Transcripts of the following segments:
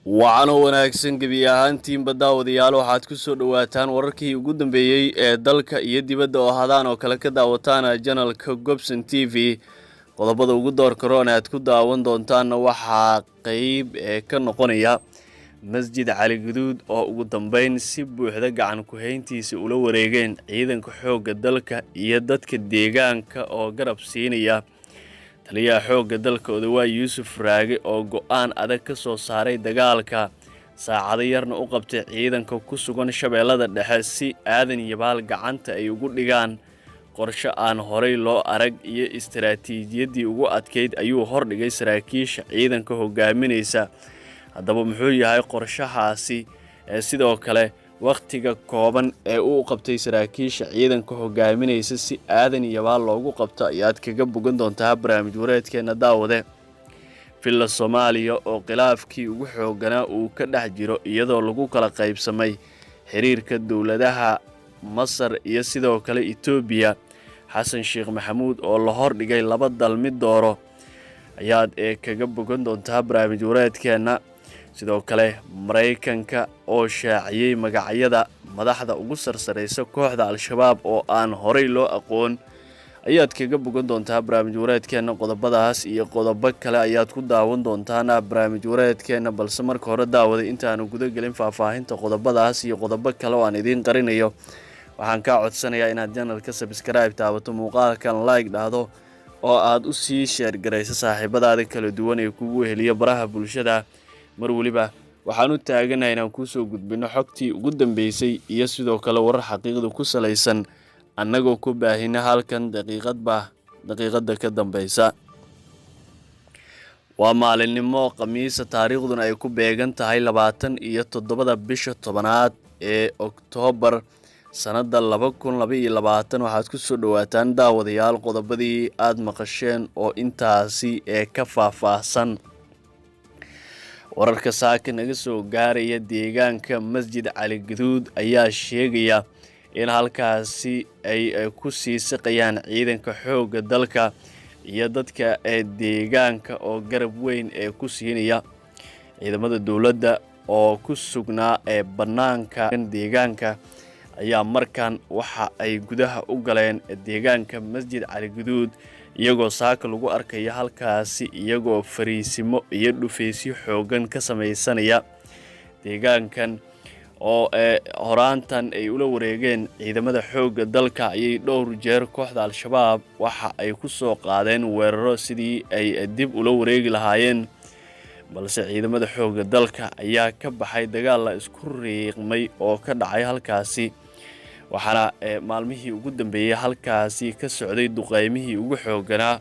Waxaana wanaagsan gabi ahaantiin daawadayaal waxaad ku soo dhawaataan wararkii ugu dambeeyay ee dalka iyo dibadda oo hadaan oo kale ka daawataan channelka Gobson TV qodobada ugu doorka roon aad ku daawan doontaan waxa qayb ka noqonaya Masjid Cali Gaduud oo ugu dambeyn si buuxda gacan ku hayntiisa ula wareegeen ciidanka xoogga dalka iyo dadka deegaanka oo garab siinaya taliyaha xoogga dalka Odawa Yuusuf Raage oo go'aan adag ka soo saaray dagaalka saacado yarna u qabtay ciidanka ku sugan Shabeellada Dhexe si aadan yabaal gacanta ay ugu dhigaan qorshe aan horey loo arag iyo istiraatiijiyadii ugu adkeyd ayuu hordhigay saraakiisha ciidanka hogaaminaysa haddaba muxuu yahay qorshahaasi sidoo kale waqtiga kooban ee uu qabtay saraakiisha ciidanka hogaaminaysa si aadan yabaal loogu qabto ayaad kaga bogan doontaa barnaamij wareedkeena daawade filla Soomaaliya oo khilaafkii ugu xoogana uu ka dhex jiro iyadoo lagu kala qaybsamay xiriirka dawladaha Masar iyo sidoo kale Itoobiya Xasan Sheekh Maxamuud oo la hordhigay laba dal mid dooro ayaad kaga bogan doontaa barnaamij wareedkeena sidoo kale Mareykanka oo shaaciyay magacyada madaxda ugu sarsareysa kooxda Al-Shabaab oo aan horey loo aqoon ayaad kaga bogan doontaa barnaamij wareedkeena qodobadaas iyo qodobo kale ayaad ku daawan doontaan barnaamij wareedkeena balse marka hore daawada intaanu guda galin faahfaahinta qodobadaas iyo qodobo kale oo aan idin qarinayo waxaan ka codsanayaa inaad channelka subscribe taabato muuqaalkan like dhahdo oo aad u sii share gareyso saaxiibadaada kala duwan ee kugu heliya baraha bulshada mar waliba waxaan u taaganahay inaan ku soo gudbino xogtii ugu dambeysay iyo sidoo kale warar xaqiiqda ku saleysan annagoo ku baahina halkan daqiiqada ka dambeysa waa maalinimo Khamiis taariikhduna ay ku beegan tahay 27 bisha 10aad ee Oktoobar sanada 2022 waxaad ku soo dhawaataan daawadayaal qodobadii aad maqasheen oo intaasi ka faahfaahsan wararka saaka naga soo gaaraya deegaanka Masjid Cali Gaduud ayaa sheegaya in halkaasi ay ku sii saqayaan ciidanka xoogga dalka iyo dadka deegaanka oo garab weyn ku siinaya ciidamada dawladda oo ku sugnaa banaanka deegaanka ayaa markan waxa ay gudaha u galeen deegaanka Masjid Cali Gaduud iyagoo saaka lagu arkaya halkaasi iyagoo fariisimo iyo dhufeysyo xoogan ka samaysanaya deegaankan oo horaantan ay ula wareegeen ciidamada xoogga dalka ayay dhowr jeer kooxda Al-Shabaab waxa ay ku soo qaadeen weeraro sidii ay dib ula wareegi lahaayeen balse ciidamada xoogga dalka ayaa ka baxay dagaal la isku riiqmay oo ka dhacay halkaasi waxaana maalmihii ugu dambeeyay halkaasi ka socday duqeymihii ugu xooganaa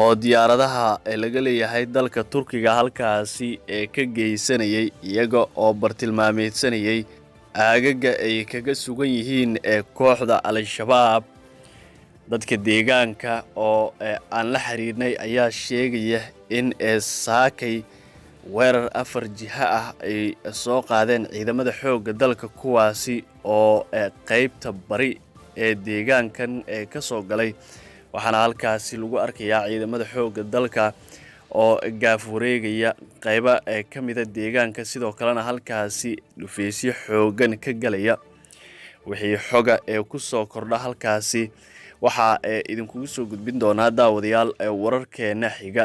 oo diyaaradaha laga leeyahay dalka Turkiga halkaasi ka geysanayay iyaga oo bartilmaameedsanayay aagaga ay kaga sugan yihiin kooxda Al-Shabaab dadka deegaanka oo aan la xiriirnay ayaa sheegaya in saakay weerar 4 jiha ah ay soo qaadeen ciidamada xoogga dalka kuwaasi oo qaybta bari ee deegaankan ka soo galay waxaana halkaasi lagu arkayaa ciidamada xoogga dalka oo gaaf wareegaya qayba kamida deegaanka sidoo kalena halkaasi dhufeysyo xoogan ka galaya wixii xoga ku soo kordha halkaasi waxa idinku soo gudbin doonaa daawadayaal wararkeena xiga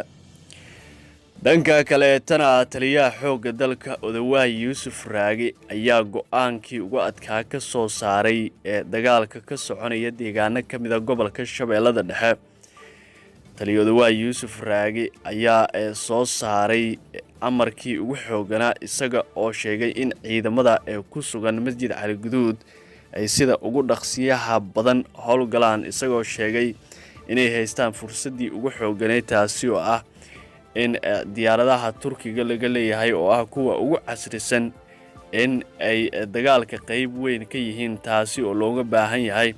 dhanka kale taliyaha xoogga dalka Odawa Yuusuf Raage ayaa go'aankii ugu adkaa ka soo saaray dagaalka ka soconaya deegaano kamida gobolka Shabeellada Dhexe taliyaha Odawa Yuusuf Raage ayaa soo saaray amarkii ugu xoogana isaga oo sheegay in ciidamada ku sugan Masjid Cali Gaduud ay sida ugu dhaqsiyaha badan howlgalaan isagoo sheegay inay haystaan fursadii ugu xooganay taasi oo ah in diyaaradaha Turkiga laga leeyahay oo ah kuwa ugu casrisan in ay dagaalka qayb weyn ka yihiin taasi oo looga baahan yahay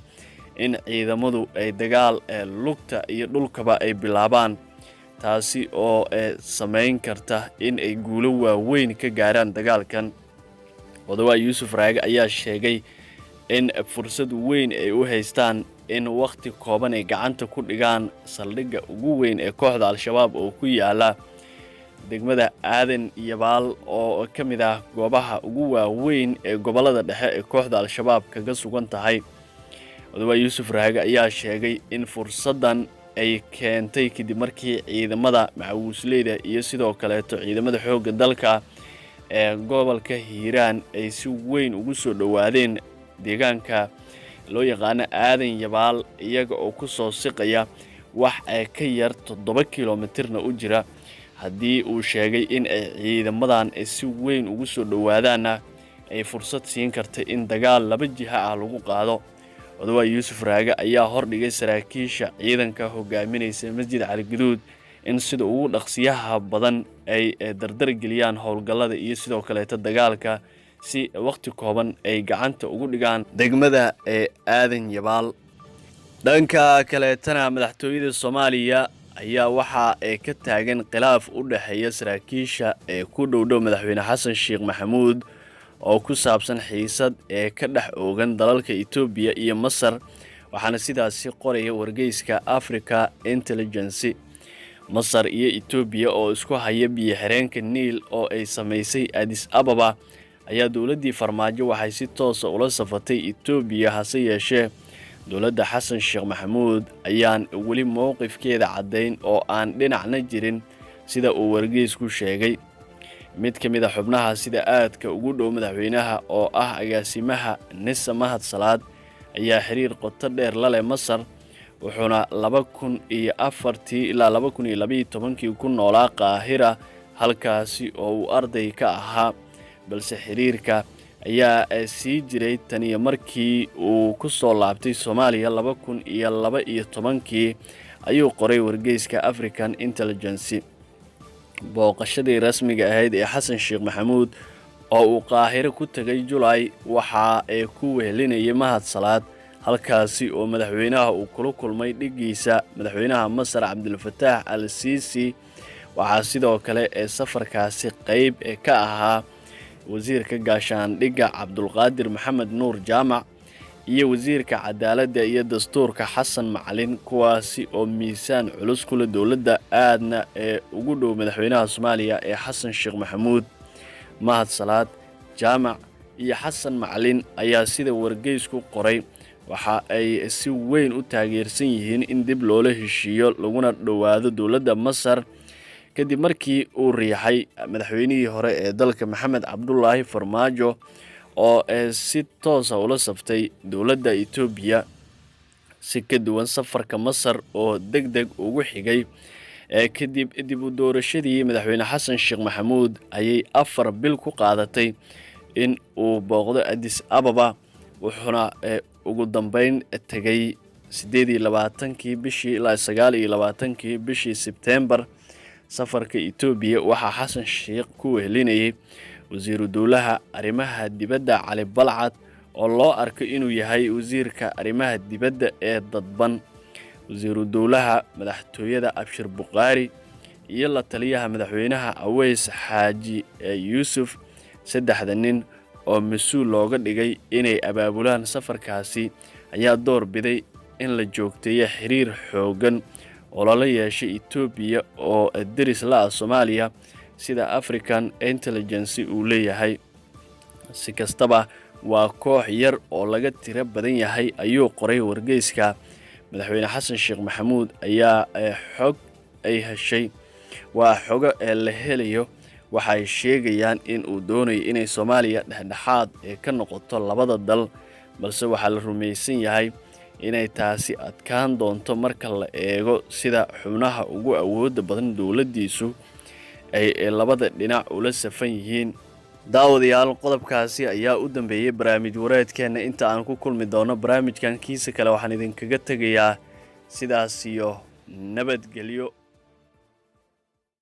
in ciidamadu ay dagaal lugta iyo dhulkaba ay bilaabaan taasi oo sameyn karta in ay guulo waaweyn ka gaaraan dagaalkan Odawa Yuusuf Raage ayaa sheegay in fursad weyn ay u haystaan in waqti kooban ay gacanta ku dhigaan saldhigga ugu weyn ee kooxda Al-Shabaab oo ku yaala degmada aadan yabaal oo ka mid ah goobaha ugu waaweyn ee gobolada dhexe ee kooxda al-shabaab kaga sugan tahay. Odawa Yuusuf Raage ayaa sheegay in fursadan ay keentay kadib markii ciidamada macawisleyda iyo sidoo kale ciidamada xoogga dalka ee gobolka Hiiraan ay si weyn ugu soo dhawaadeen deegaanka loo yaqaan aadan yabaal iyaga oo ku soo siqaya wax ay ka yar 7 kiiloomitirna u jira. haddii uu sheegay in ay ciidamadan si weyn ugu soo dhawaadaana ay fursad siin karta in dagaal laba jiha ah lagu qaado. Odawa Yuusuf Raage ayaa hordhigay saraakiisha ciidanka hogaaminaysa Masjid Cali Gaduud in sida ugu dhaqsiyaha badan ay dardar geliyaan howlgallada iyo sidoo kale dagaalka si waqti kooban ay gacanta ugu dhigaan degmada aadan yabaal. dhanka kale tana madaxtooyada Soomaaliya ayaa waxa ay ka taagan khilaaf u dhaxeeya saraakiisha ku dhowdhow madaxweyne Xasan Sheekh Maxamuud oo ku saabsan xiisad ka dhex oogan dalalka Itoobiya iyo Masar, waxaana sidaasi qoraya wargeyska Africa Intelligence. Masar iyo Itoobiya oo isku haya biyo xireenka Niil oo ay sameysay Addis Ababa ayaa dawladdii Farmaajo waxay si toos ah ula safatay Itoobiya, hase yeeshee dawladda Xasan Sheekh Maxamuud ayaan weli mowqifkeeda caddayn oo aan dhinacna jirin sida uu wargeysku sheegay. mid ka mid ah xubnaha sida aadka ugu dhow madaxweynaha oo ah agaasimaha Nisa Mahad Salaad ayaa xiriir qoto dheer la leh Masar, wuxuuna 2004 ilaa 2012 ku noolaa Qaahira halkaasi oo uu arday ka ahaa, balse xiriirka ayaa sii jiray tan iyo markii uu ku soo laabtay Soomaaliya 2012 ayuu qoray wargeyska African Intelligence. booqashadii rasmiga ahayd ee Xasan Sheekh Maxamuud oo uu Qaahiro ku tagay July waxa ay ku wehelinayay Mahad Salaad, halkaasi oo madaxweynaha uu kula kulmay dhigiisa madaxweynaha Masar Abdul Fattah al-Sisi. waxaa sidoo kale safarkaasi qayb ka ahaa wasiirka gaashaandhigga Cabdulqaadir Maxamed Nuur Jaamac iyo wasiirka cadaaladda iyo dastuurka Xasan Macalin, kuwaasi oo miisaan culus kula dawladda aadna ugu dhow madaxweynaha Soomaaliya ee Xasan Sheekh Maxamuud. Mahad Salaad, Jaamac iyo Xasan Macalin ayaa sida wargeysku qoray waxa ay si weyn u taageersan yihiin in dib loola heshiiyo laguna dhawaado dawladda Masar kadib markii uu riixay madaxweynihii hore ee dalka Maxamed Cabdullaahi Farmaajo oo si toos ah ula saftay dawladda Itoobiya. si ka duwan safarka Masar oo degdeg ugu xigay kadib dib u doorashadii madaxweyne Xasan Sheekh Maxamuud ayay 4 bil ku qaadatay in uu booqdo Addis Ababa, wuxuuna ugu dambeyn tagay 28 bishii ilaa 29 bishii Sebtembar. safarka Itoobiya waxaa Xasan Sheekh ku wehelinayay wasiiru dawlaha arrimaha dibadda Cali Balcad oo loo arko inuu yahay wasiirka arrimaha dibadda ee dadban, wasiiru dawlaha madaxtooyada Abshir Buqaari iyo la taliyaha madaxweynaha Aweys Xaaji Yuusuf. 3 nin oo mas'uul looga dhigay inay abaabulaan safarkaasi ayaa door biday in la joogteeyo xiriir xoogan oo la yeeshay Itoobiya oo daris la ah Soomaaliya sida African Intelligence uu leeyahay. si kastaba waa koox yar oo laga tiro badan yahay ayuu qoray wargeyska. madaxweyne Xasan Sheekh Maxamuud ayaa xog ay heshay waa xogo la helayo waxay sheegayaan in uu doonayo inay Soomaaliya dhexdhexaad ka noqoto labada dal, balse waxaa la rumaysan yahay inay taasi adkaan doonto marka la eego sida xubnaha ugu awoodda badan dawladdiisu ay labada dhinac ula safan yihiin. daawadayaal, qodobkaasi ayaa u dambeeyay barnaamij wareedkeena. inta aan ku kulmi doono barnaamijkan kiisa kale waxaan idinkaga tegayaa sidaas iyo nabadgelyo.